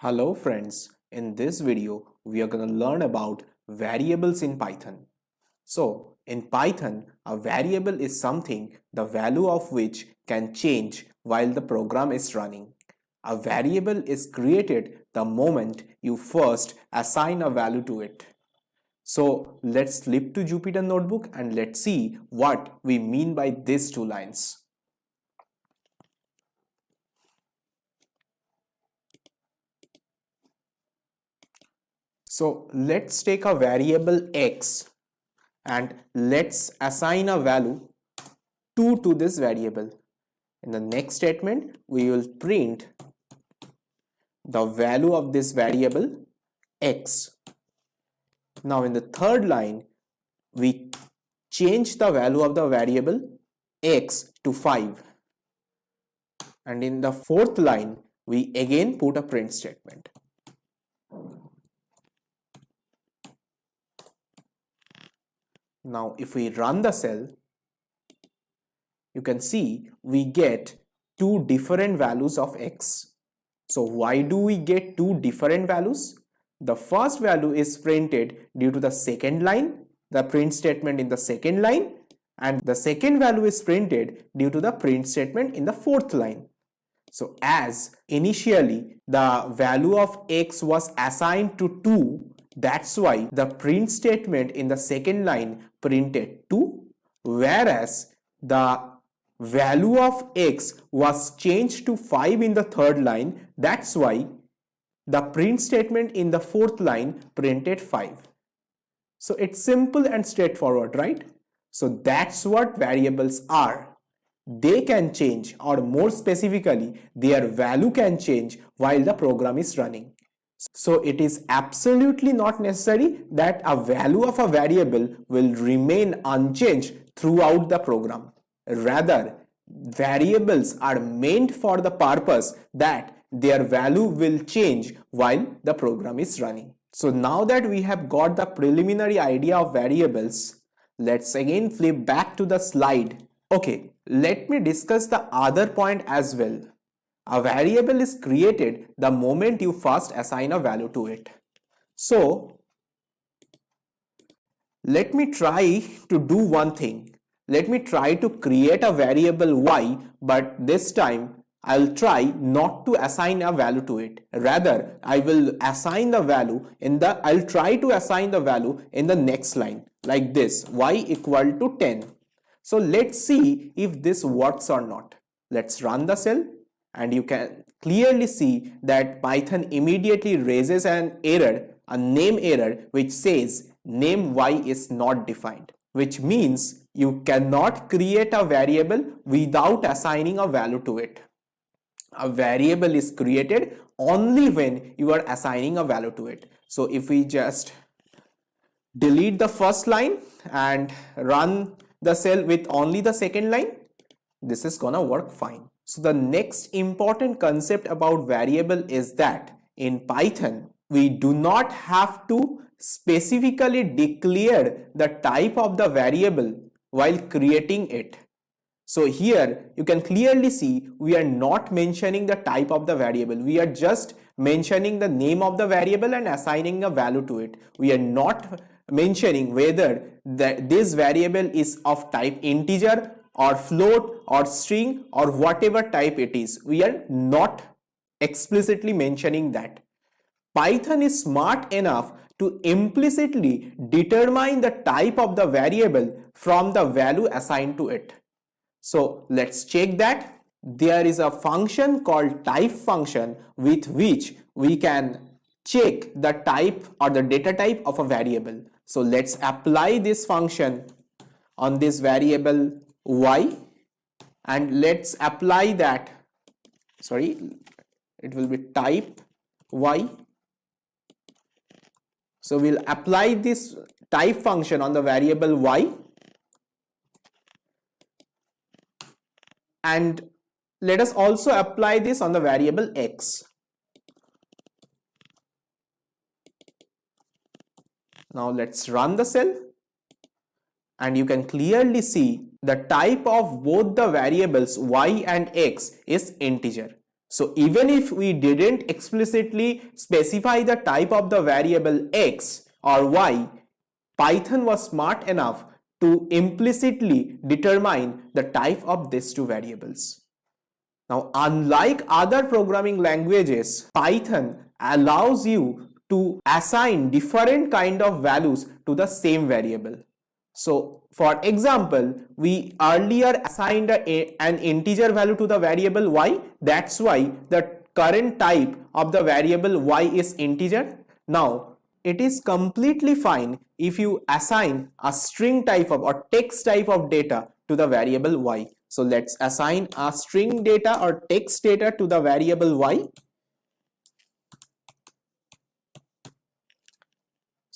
Hello friends, in this video we are going to learn about variables in Python. So in Python, a variable is something the value of which can change while the program is running. A variable is created the moment you first assign a value to it. So let's flip to Jupyter Notebook and let's see what we mean by these two lines. So let's take a variable x and let's assign a value 2 to this variable. In the next statement, we will print the value of this variable x. Now in the third line, we change the value of the variable x to 5. And in the fourth line, we again put a print statement. Now if we run the cell, you can see we get two different values of x. So why do we get two different values? The first value is printed due to the second line, the print statement in the second line, and the second value is printed due to the print statement in the fourth line. So as initially the value of x was assigned to 2, that's why the print statement in the second line printed 2, whereas the value of x was changed to 5 in the third line, that's why the print statement in the fourth line printed 5. So it's simple and straightforward, right? So that's what variables are. They can change, or more specifically, their value can change while the program is running. So it is absolutely not necessary that a value of a variable will remain unchanged throughout the program. Rather, variables are meant for the purpose that their value will change while the program is running. So now that we have got the preliminary idea of variables, let's again flip back to the slide. Okay, let me discuss the other point as well. A variable is created the moment you first assign a value to it. So let me try to do one thing. Let me try to create a variable y, but this time I'll try not to assign a value to it. Rather, I'll try to assign the value in the next line, like this, y equal to 10. So let's see if this works or not. Let's run the cell and you can clearly see that Python immediately raises an error, a name error, which says name y is not defined, which means you cannot create a variable without assigning a value to it. A variable is created only when you are assigning a value to it. So if we just delete the first line and run the cell with only the second line, this is gonna work fine. So the next important concept about variable is that in Python, we do not have to specifically declare the type of the variable while creating it. So here you can clearly see we are not mentioning the type of the variable. We are just mentioning the name of the variable and assigning a value to it. We are not mentioning whether this variable is of type integer or float or string or whatever type it is. We are not explicitly mentioning that. Python is smart enough to implicitly determine the type of the variable from the value assigned to it. So let's check that. There is a function called type function with which we can check the type or the data type of a variable. So let's apply this function on this variable y and let's apply that, it will be type y. So we'll apply this type function on the variable y and let us also apply this on the variable x. Now let's run the cell and you can clearly see the type of both the variables y and x is integer. So even if we didn't explicitly specify the type of the variable x or y, Python was smart enough to implicitly determine the type of these two variables. Now, unlike other programming languages, Python allows you to assign different kind of values to the same variable. So, for example, we earlier assigned an integer value to the variable y. That's why the current type of the variable y is integer. Now, it is completely fine if you assign a string type of or text type of data to the variable y. So let's assign a string data or text data to the variable y.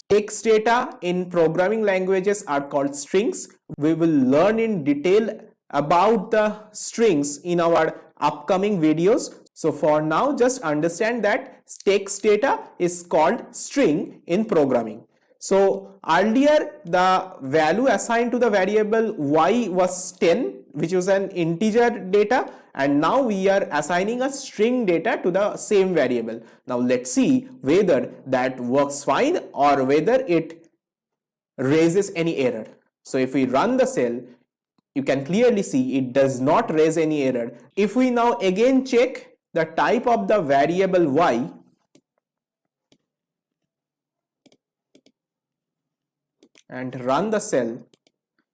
Text data in programming languages are called strings. We will learn in detail about the strings in our upcoming videos. So for now, just understand that text data is called string in programming. So earlier the value assigned to the variable y was 10, which was an integer data, and now we are assigning a string data to the same variable. Now let's see whether that works fine or whether it raises any error. So if we run the cell, you can clearly see it does not raise any error. If we now again check the type of the variable y, and run the cell,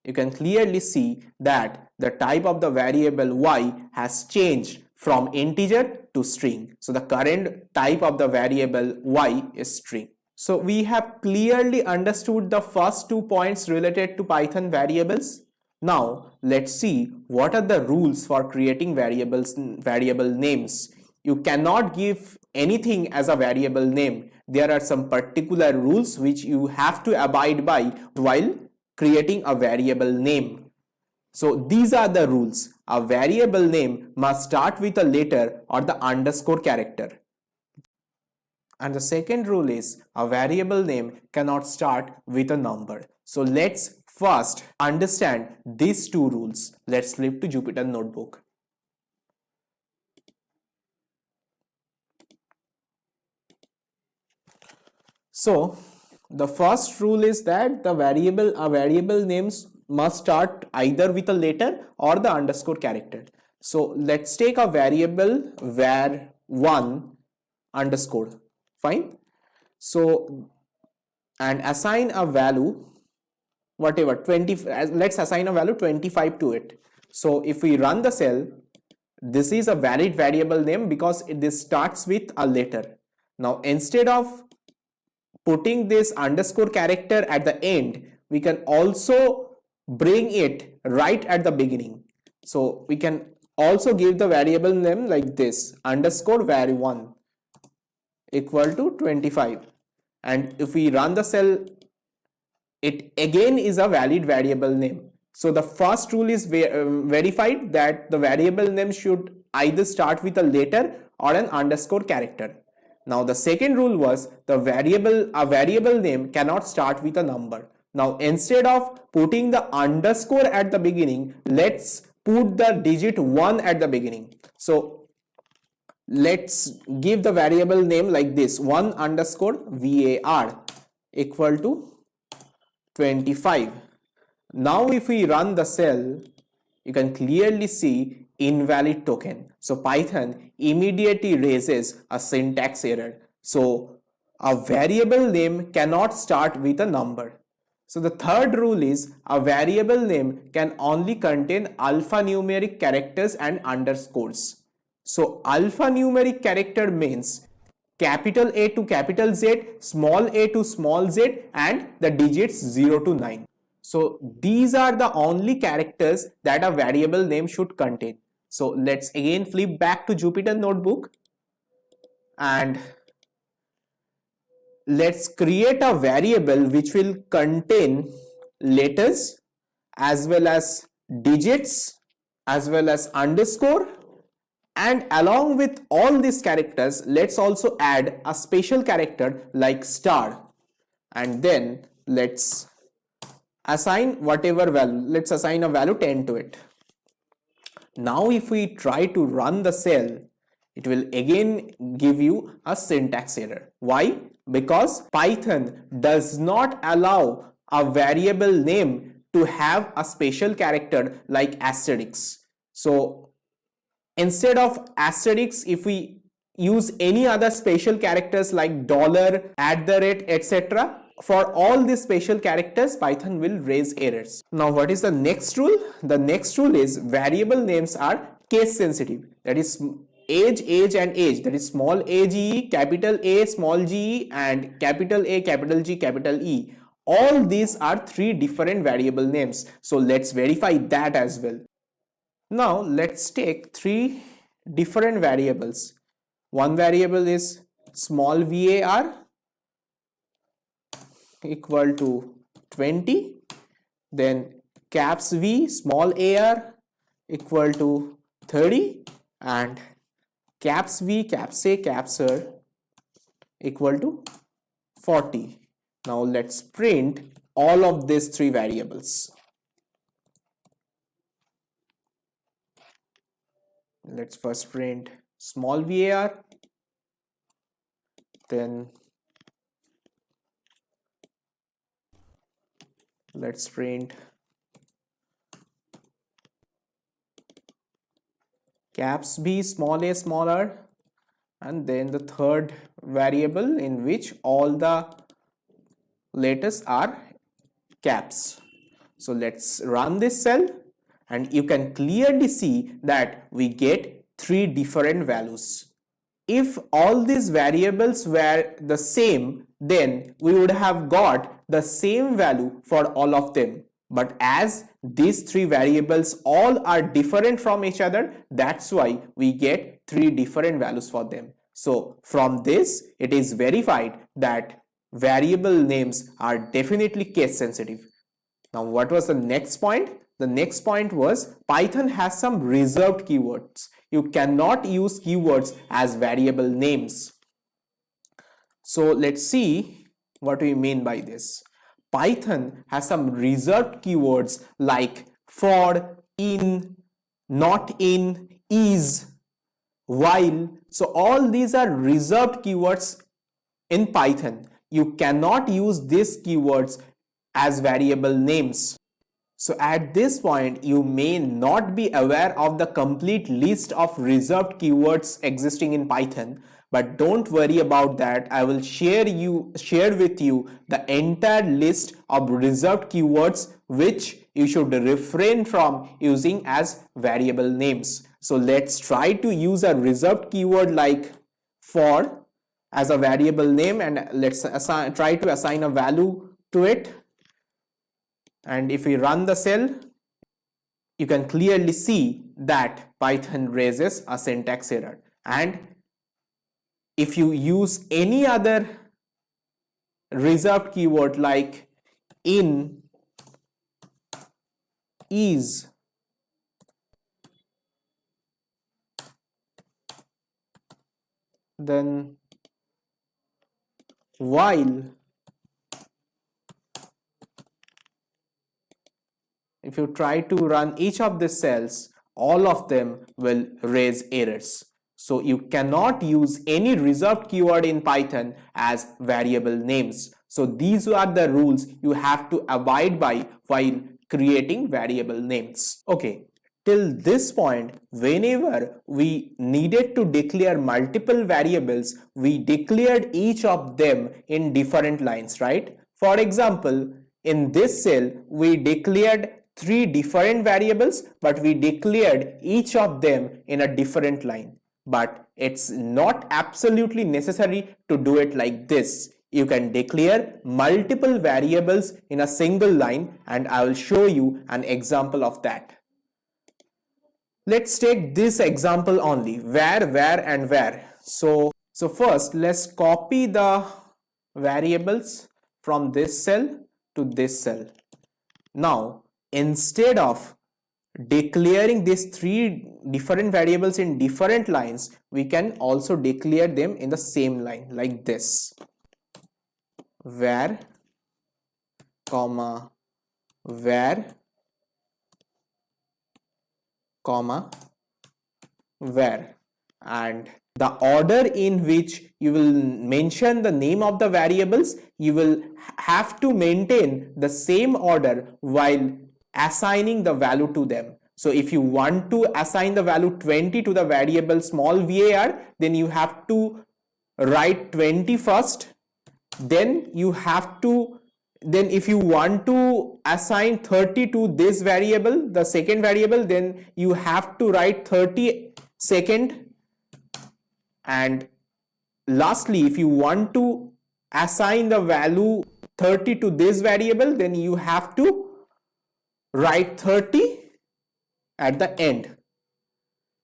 you can clearly see that the type of the variable y has changed from integer to string. So the current type of the variable y is string. So we have clearly understood the first 2 points related to Python variables. Now let's see what are the rules for creating variable names. You cannot give anything as a variable name. There are some particular rules which you have to abide by while creating a variable name. So these are the rules. A variable name must start with a letter or the underscore character. And the second rule is a variable name cannot start with a number. So let's first understand these two rules. Let's flip to Jupyter Notebook. So the first rule is that a variable names must start either with a letter or the underscore character. So let's take a variable var1 underscore. Fine. So and assign a value whatever 20. Let's assign a value 25 to it. So if we run the cell, this is a valid variable name because this starts with a letter. Now instead of putting this underscore character at the end, we can also bring it right at the beginning. So we can also give the variable name like this, underscore var1 equal to 25. And if we run the cell, it again is a valid variable name. So the first rule is verified that the variable name should either start with a letter or an underscore character. Now the second rule was a variable name cannot start with a number. Now instead of putting the underscore at the beginning, let's put the digit 1 at the beginning. So let's give the variable name like this, 1 underscore var equal to 25. Now if we run the cell, you can clearly see invalid token. So Python immediately raises a syntax error. So a variable name cannot start with a number. So the third rule is a variable name can only contain alphanumeric characters and underscores. So alphanumeric character means capital A to capital Z, small a to small z, and the digits 0 to 9. So these are the only characters that a variable name should contain. So let's again flip back to Jupyter Notebook and let's create a variable which will contain letters as well as digits as well as underscore, and along with all these characters, let's also add a special character like star, and then let's assign whatever value. Let's assign a value 10 to it. Now if we try to run the cell, it will again give you a syntax error. Why? Because Python does not allow a variable name to have a special character like asterisk. So instead of asterisk, if we use any other special characters like dollar, at the rate, etc., for all these special characters, Python will raise errors. Now, what is the next rule? The next rule is variable names are case sensitive. That is age, and age. That is small age, capital A, small g, and capital A, capital G, capital E. All these are three different variable names. So let's verify that as well. Now let's take three different variables. One variable is small var equal to 20, then caps V small ar equal to 30, and caps V, caps A, caps R equal to 40. Now let's print all of these three variables. Let's first print small var, then let's print caps B small a small r, and then the third variable in which all the letters are caps. So let's run this cell, and you can clearly see that we get three different values. If all these variables were the same, then we would have got the same value for all of them. But as these three variables all are different from each other, that's why we get three different values for them. So from this, it is verified that variable names are definitely case sensitive. Now, what was the next point? The next point was Python has some reserved keywords. You cannot use keywords as variable names. So let's see what we mean by this. Python has some reserved keywords like for, in, not in, is, while. So all these are reserved keywords in Python. You cannot use these keywords as variable names. So at this point, you may not be aware of the complete list of reserved keywords existing in Python, but don't worry about that. I will share with you the entire list of reserved keywords which you should refrain from using as variable names. So let's try to use a reserved keyword like for as a variable name, and let's try to assign a value to it. And if we run the cell, you can clearly see that Python raises a syntax error. And if you use any other reserved keyword like in, is, then while, if you try to run each of these cells, all of them will raise errors. So you cannot use any reserved keyword in Python as variable names. So these are the rules you have to abide by while creating variable names. Okay, till this point, whenever we needed to declare multiple variables, we declared each of them in different lines, right? For example, in this cell, we declared three different variables, but we declared each of them in a different line. But it's not absolutely necessary to do it like this. You can declare multiple variables in a single line, and I will show you an example of that. Let's take this example only, where, and where. So first, let's copy the variables from this cell to this cell. Now, instead of declaring these three different variables in different lines, we can also declare them in the same line like this. Var, comma, var, comma, var, and the order in which you will mention the name of the variables, you will have to maintain the same order while assigning the value to them. So if you want to assign the value 20 to the variable small var, then you have to write 20 first. Then you have to, then if you want to assign 30 to this variable, the second variable, then you have to write 30 second. And lastly, if you want to assign the value 30 to this variable, then you have to write 30 at the end.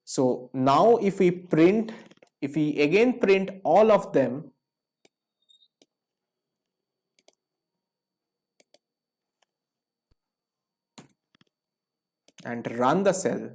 So now if we again print all of them, and run the cell,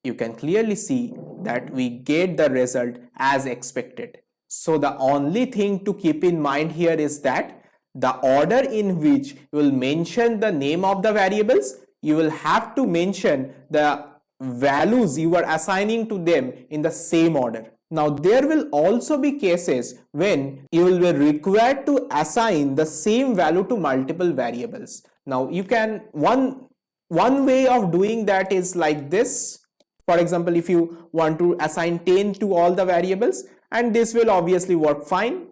you can clearly see that we get the result as expected. So the only thing to keep in mind here is that the order in which you will mention the name of the variables, you will have to mention the values you are assigning to them in the same order. Now there will also be cases when you will be required to assign the same value to multiple variables. Now you can, one way of doing that is like this. For example, if you want to assign 10 to all the variables, and this will obviously work fine.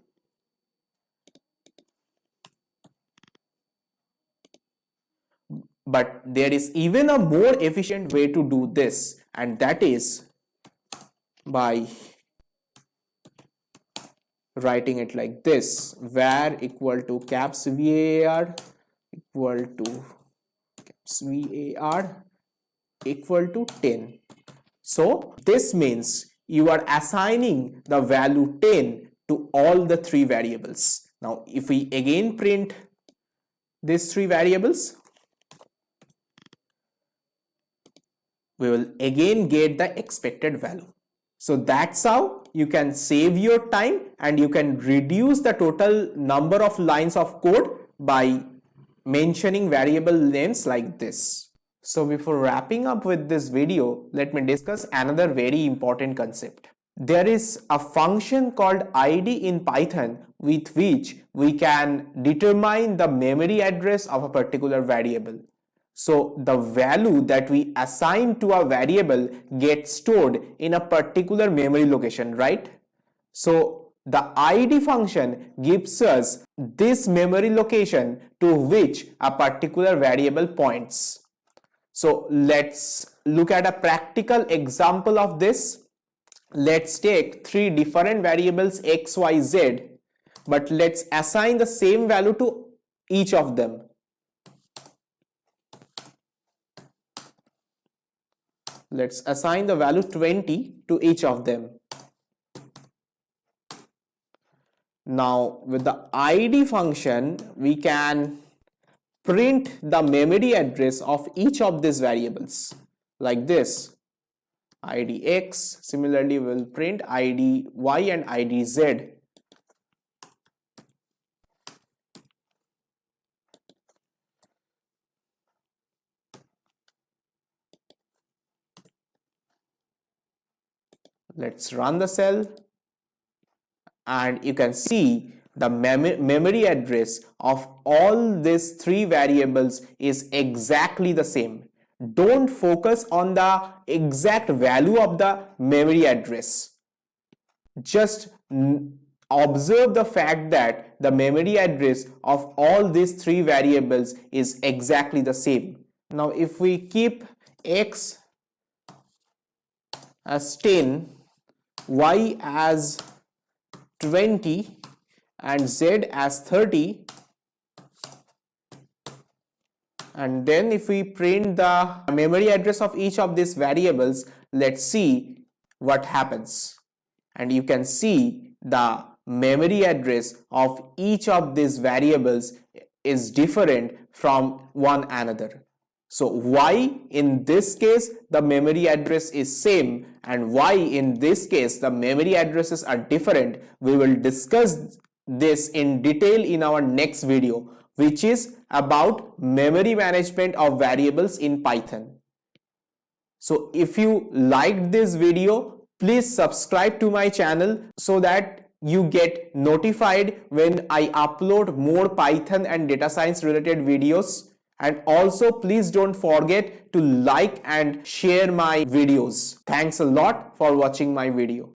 But there is even a more efficient way to do this, and that is by writing it like this: var equal to caps var equal to caps var equal to 10. So this means you are assigning the value 10 to all the three variables. Now if we again print these three variables, we will again get the expected value. So that's how you can save your time and you can reduce the total number of lines of code by mentioning variable names like this. So before wrapping up with this video, let me discuss another very important concept. There is a function called id in Python with which we can determine the memory address of a particular variable. So the value that we assign to a variable gets stored in a particular memory location, right? So the id function gives us this memory location to which a particular variable points. So let's look at a practical example of this. Let's take three different variables x, y, z, but let's assign the same value to each of them. Let's assign the value 20 to each of them. Now with the id function, we can print the memory address of each of these variables like this: id x. Similarly, we will print id y and id z. Let's run the cell, and you can see the memory address of all these three variables is exactly the same. Don't focus on the exact value of the memory address. Just observe the fact that the memory address of all these three variables is exactly the same. Now if we keep x as 10, y as 20 and z as 30, and then if we print the memory address of each of these variables, let's see what happens. And you can see the memory address of each of these variables is different from one another. So y in this case the memory address is same, and y in this case the memory addresses are different. We will discuss this in detail in our next video, which is about memory management of variables in Python. So if you liked this video, Please subscribe to my channel so that you get notified when I upload more Python and data science related videos. And also please don't forget to like and share my videos. Thanks a lot for watching my video.